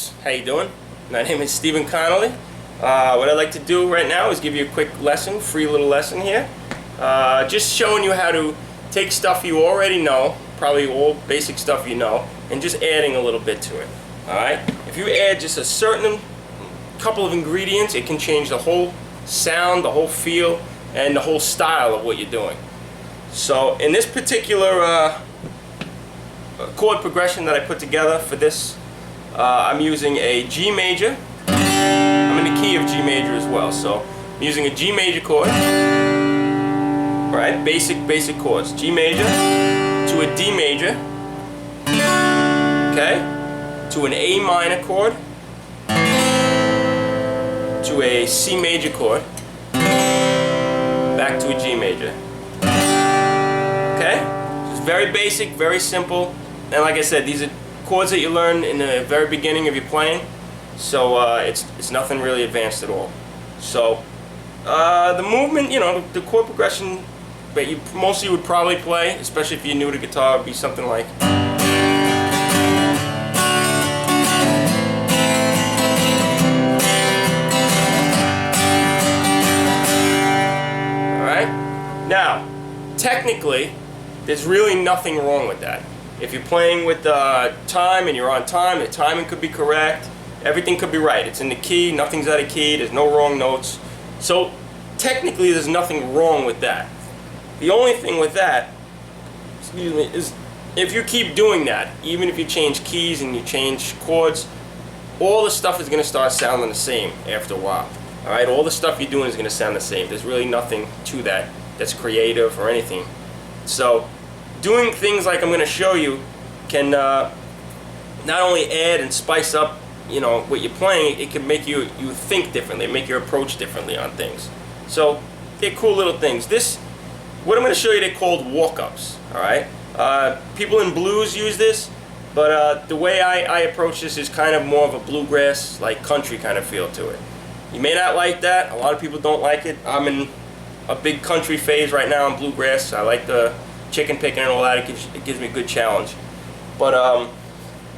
folks, how you doing? My name is Stephen Connolly. What I'd like to do right now is give you a quick lesson, free little lesson here. Just showing you how to take stuff you already know, probably all basic stuff you know, and just adding a little bit to it. Alright? If you add just a certain couple of ingredients, it can change the whole sound, the whole feel, and the whole style of what you're doing. So in this particular chord progression that I put together for this, I'm using a G major. I'm in the key of G major as well, so I'm using a G major chord. Right, basic chords. G major to a D major, okay, to an A minor chord, to a C major chord, back to a G major. Okay, it's very basic, very simple, and like I said, these are chords that you learn in the very beginning of your playing, so it's nothing really advanced at all. So the movement, you know, the chord progression that you mostly would probably play, especially if you're new to guitar, would be something like. Alright? Now, technically, there's really nothing wrong with that. If you're playing with time and you're on time, the timing could be correct, everything could be right. It's in the key, nothing's out of key, there's no wrong notes. So, technically, there's nothing wrong with that. The only thing with that, excuse me, is if you keep doing that, even if you change keys and you change chords, all the stuff is going to start sounding the same after a while. Alright, all the stuff you're doing is going to sound the same. There's really nothing to that that's creative or anything. So, doing things like I'm going to show you can not only add and spice up, you know, what you're playing, it can make you think differently, make your approach differently on things. So, they're cool little things. What I'm going to show you, they're called walk-ups, alright? People in blues use this, but the way I approach this is kind of more of a bluegrass, like country kind of feel to it. You may not like that, a lot of people don't like it. I'm in a big country phase right now in bluegrass. I like the chicken picking and all that, it gives me a good challenge. But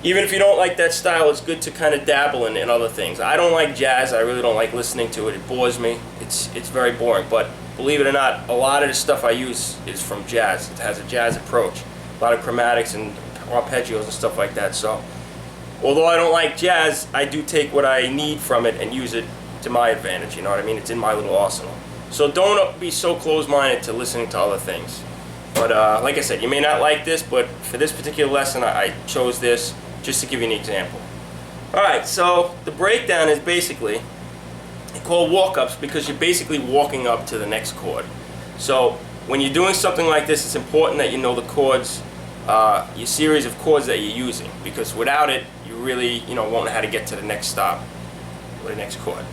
even if you don't like that style, it's good to kind of dabble in other things. I don't like jazz, I really don't like listening to it, it bores me, it's very boring. But believe it or not, a lot of the stuff I use is from jazz. It has a jazz approach. A lot of chromatics and arpeggios and stuff like that. So, although I don't like jazz, I do take what I need from it and use it to my advantage, you know what I mean? It's in my little arsenal. So don't be so closed-minded to listening to other things. But like I said, you may not like this, but for this particular lesson, I chose this just to give you an example. Alright, so the breakdown is basically called walk-ups because you're basically walking up to the next chord. So when you're doing something like this, it's important that you know the chords, your series of chords that you're using, because without it, you really, you know, won't know how to get to the next stop or the next chord.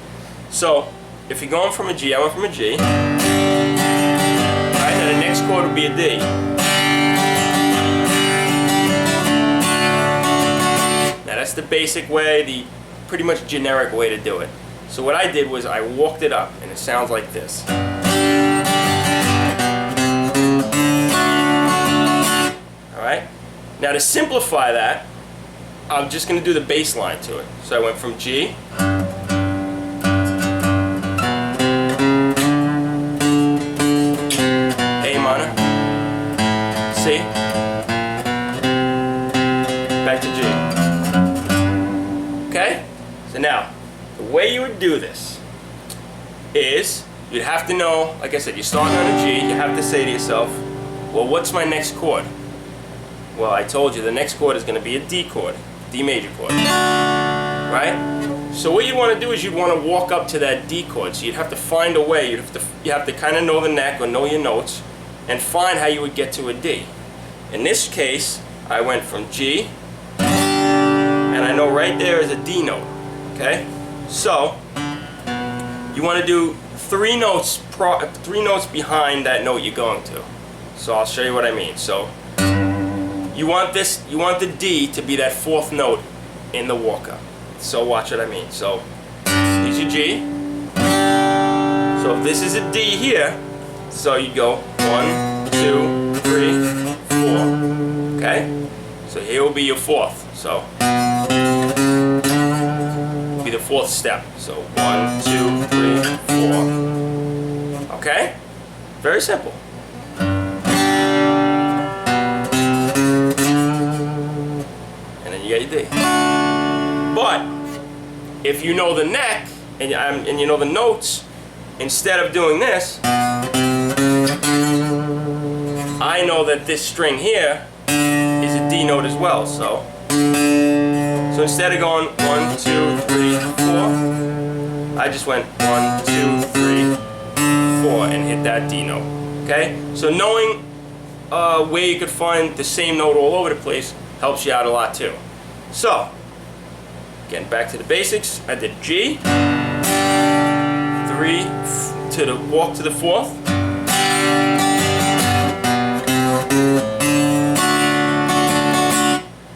So if you're going from a G, I went from a G. Alright, now the next chord would be a D. Now that's the basic way, the pretty much generic way to do it. So what I did was I walked it up, and it sounds like this. Alright? Now to simplify that, I'm just going to do the bass line to it. So I went from G, A minor, C, back to G. Okay? So now, the way you would do this is, you'd have to know, like I said, you're starting on a G, you have to say to yourself, well, what's my next chord? Well, I told you the next chord is going to be a D chord, D major chord, right? So what you want to do is you'd want to walk up to that D chord, so you'd have to find a way, you have to kind of know the neck or know your notes, and find how you would get to a D. In this case, I went from G, and I know right there is a D note, okay? So, you want to do three notes behind that note you're going to. So I'll show you what I mean. So, you want the D to be that fourth note in the walk-up. So watch what I mean. So, here's your G. So if this is a D here, so you go 1, 2, 3, 4. Okay? So here will be your fourth. So fourth step. So 1, 2, 3, 4. Okay? Very simple. And then you get your D. But if you know the neck and you know the notes, instead of doing this, I know that this string here is a D note as well. So instead of going 1, 2, 3, 4, I just went 1, 2, 3, 4 and hit that D note. Okay? So knowing where you could find the same note all over the place helps you out a lot too. So, getting back to the basics, I did G, 3 to the walk to the fourth.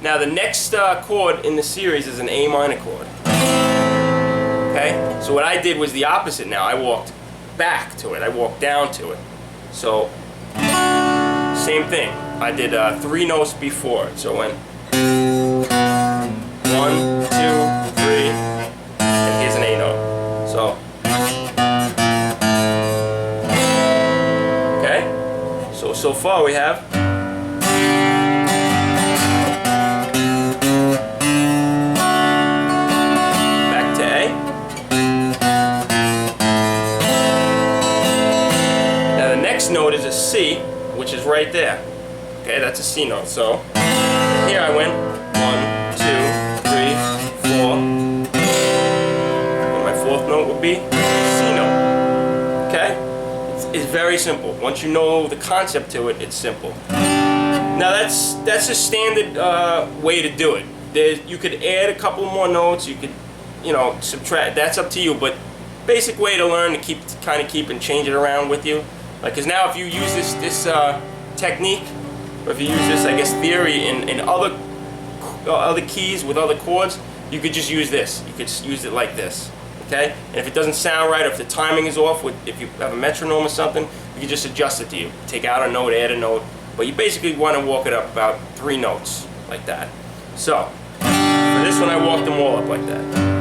Now the next chord in the series is an A minor chord. Okay? So what I did was the opposite now. I walked back to it. I walked down to it. So, same thing. I did 3 notes before. So I went 1, 2, 3, and here's an A note. So, okay? So far we have back to A. Now the next note is a C, which is right there. Okay, that's a C note. So here I went 1, 2, 3, 4. And my fourth note would be C note. Okay? It's very simple. Once you know the concept to it, it's simple. Now that's a standard way to do it. You could add a couple more notes. You could, subtract. That's up to you. But basic way to learn to keep and change it around with you. Like, cause now if you use this technique, or if you use this, I guess, theory in other keys with other chords, you could just use this. You could use it like this, okay? And if it doesn't sound right, or if the timing is off, if you have a metronome or something, you can just adjust it to you. Take out a note, add a note, but you basically want to walk it up about 3 notes, like that. So, for this one, I walked them all up like that.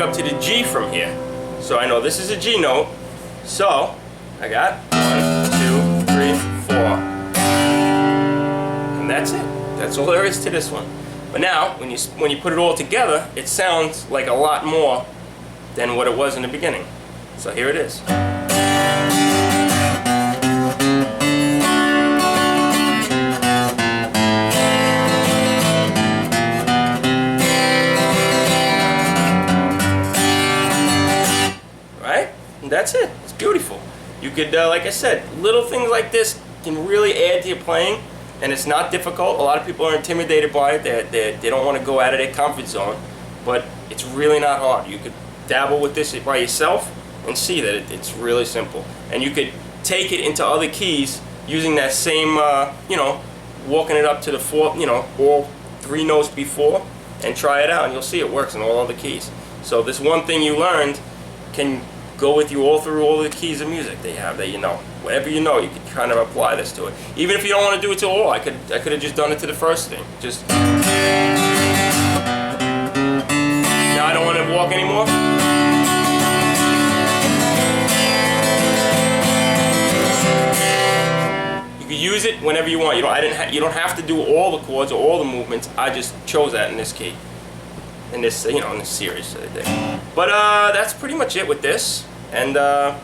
To the G from here. So I know this is a G note. So I got 1, 2, 3, 4. And that's it. That's all there is to this one. But now, when you put it all together, it sounds like a lot more than what it was in the beginning. So here it is. That's it. It's beautiful. You could, like I said, little things like this can really add to your playing, and it's not difficult. A lot of people are intimidated by it. They don't want to go out of their comfort zone, but it's really not hard. You could dabble with this by yourself and see that it's really simple. And you could take it into other keys using that same, walking it up to the fourth, all 3 notes before, and try it out, and you'll see it works in all other keys. So this one thing you learned can go with you all through all the keys of music they have that you know. Whatever you know, you can kind of apply this to it. Even if you don't want to do it to all, I could have just done it to the first thing. Just now I don't want to walk anymore. You can use it whenever you want. You don't have to do all the chords or all the movements. I just chose that in this key. In this, in this series. But that's pretty much it with this. And the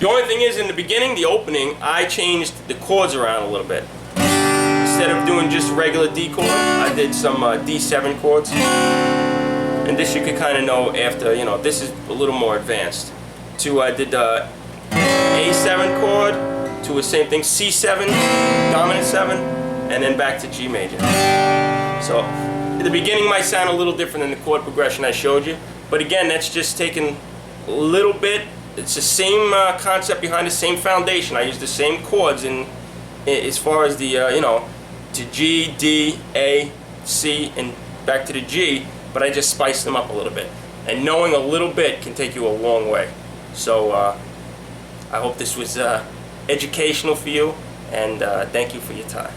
only thing is, in the beginning, the opening, I changed the chords around a little bit. Instead of doing just regular D chord, I did some D7 chords. And this you could kind of know after, this is a little more advanced. I did the A7 chord to the same thing, C7, dominant 7, and then back to G major. So, at the beginning might sound a little different than the chord progression I showed you, but again, that's just taken a little bit. It's the same concept behind the same foundation. I use the same chords as far as the to G, D, A, C, and back to the G, but I just spiced them up a little bit. And knowing a little bit can take you a long way. So I hope this was educational for you, and thank you for your time.